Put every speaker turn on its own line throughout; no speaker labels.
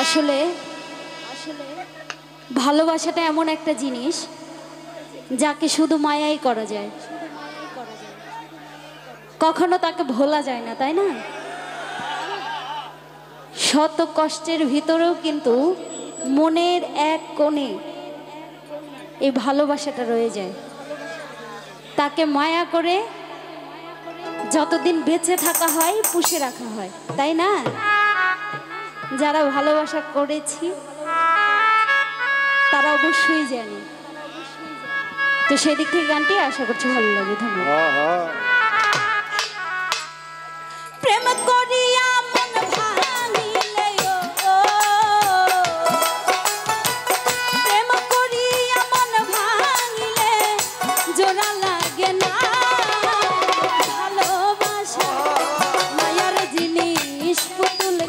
আসলে ভালোবাসাটা এমন একটা জিনিস যাকে শুধু মায়াই করা যায়, কখনো তাকে ভোলা যায় না, তাই না? শত কষ্টের ভিতরেও কিন্তু মনের এক কোণে এই ভালোবাসাটা রয়ে যায়। তাকে মায়া করে যতদিন বেঁচে থাকা হয় পুষে রাখা হয়, তাই না? যারা ভালোবাসা করেছি তারা অবশ্যই জানে। তো সেদিক থেকে গানটি আশা করছি ভালো লাগে। ধন্যবাদ। প্রেম করিয়া মন ভাঙিলে প্রেম করিয়া মন ভাঙিলে জোড়া লাগে না। ভালোবাসা মায়ার জিনিস পুতুল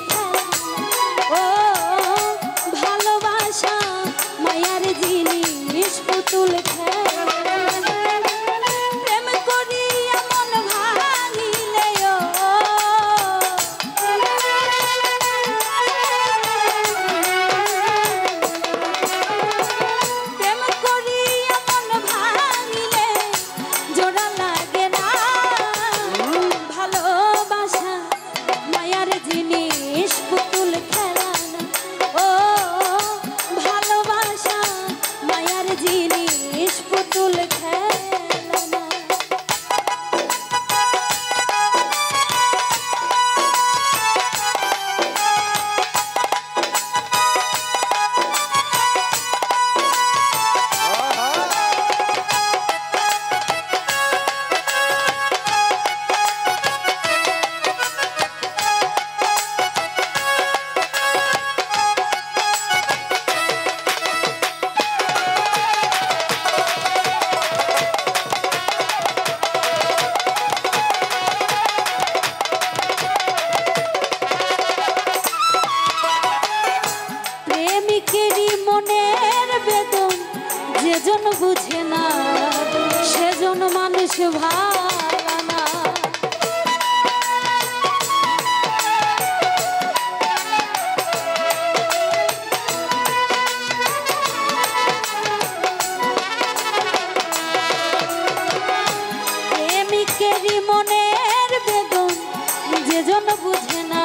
ও ভালোবাসা মায়ার জিনিস পুতুল যেজন বুঝে না সেজন মানুষ ভালো না। প্রেমিকেরই মনের বেদন যেজন বুঝে না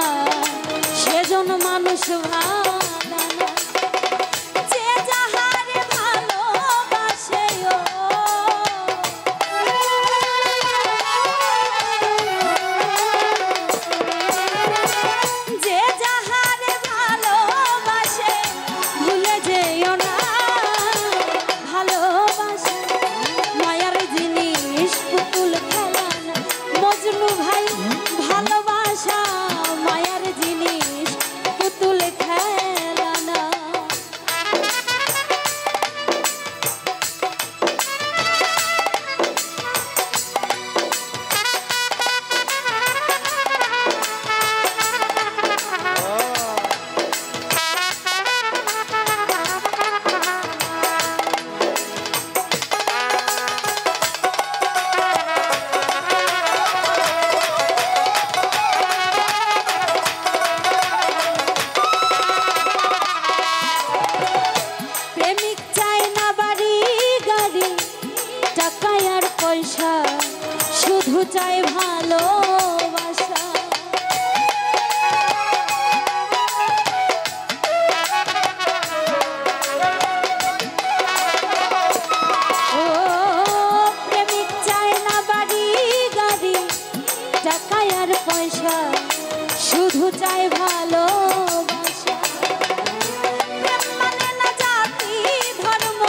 সেজন মানুষ ভালো না। শুধু চাই ভালোবাসা। ও প্রেমিক চাই না বাড়ি গাড়ি টাকা আর পয়সা, শুধু চাই ভালোবাসা। প্রেম মানে না জাতি ধর্ম,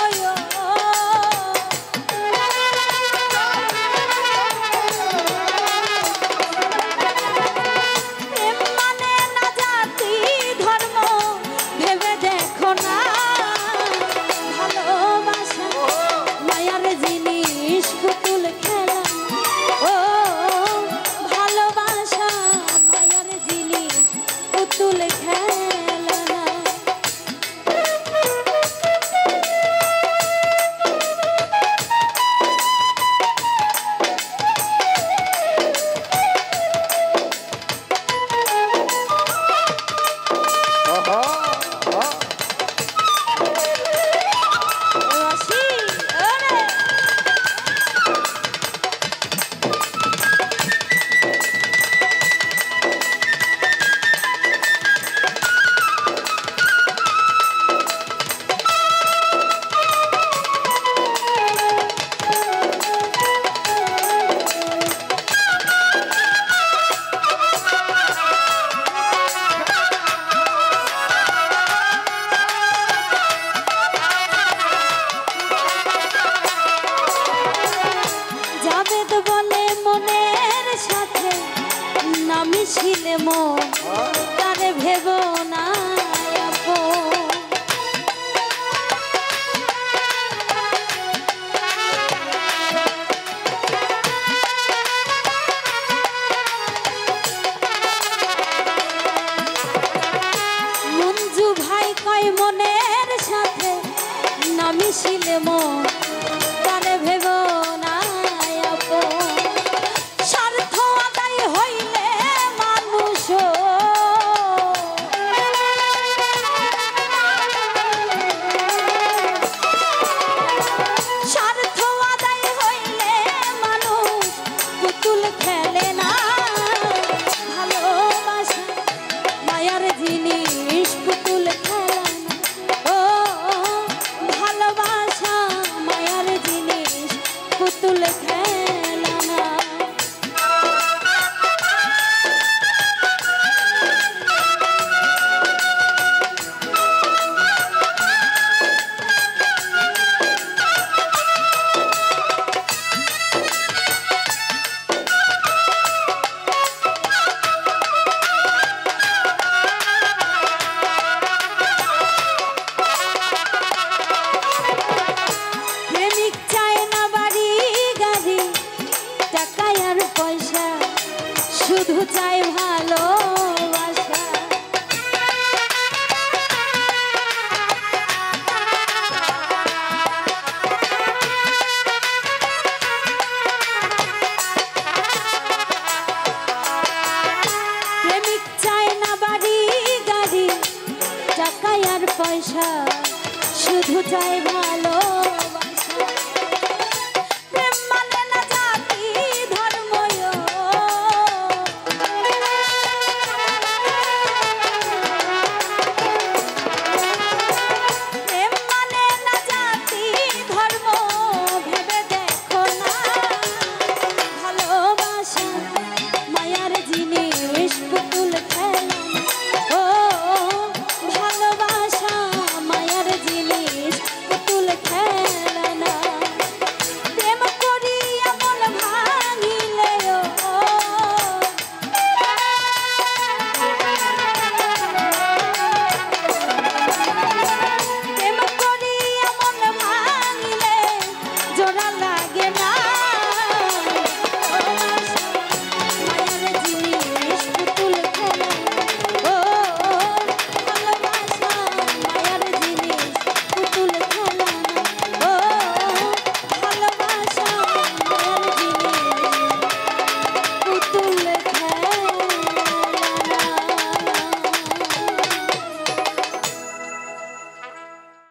মন তারে ভেব না আপন। মঞ্জু ভাই কয় মনের সাথে না মিশিলে মন তারে ভেব না আপন। স্বার্থ আদায় হইলে মানুষ স্বার্থ আদায় হইলে মানুষ পুতুল খেলে না। ভালোবাসা মায়ার জিনিস পুতুল খেলে না। ও ভালোবাসা মায়ার জিনিস পুতুল খেলে না। প্রেমিক চায় না বাড়ি গাড়ি টাকা আর পয়সা, শুধু চায় ভালোবাসা। প্রেমিক চায় না বাড়ি গাড়ি টাকা আর পয়সা, শুধু চায় ভালো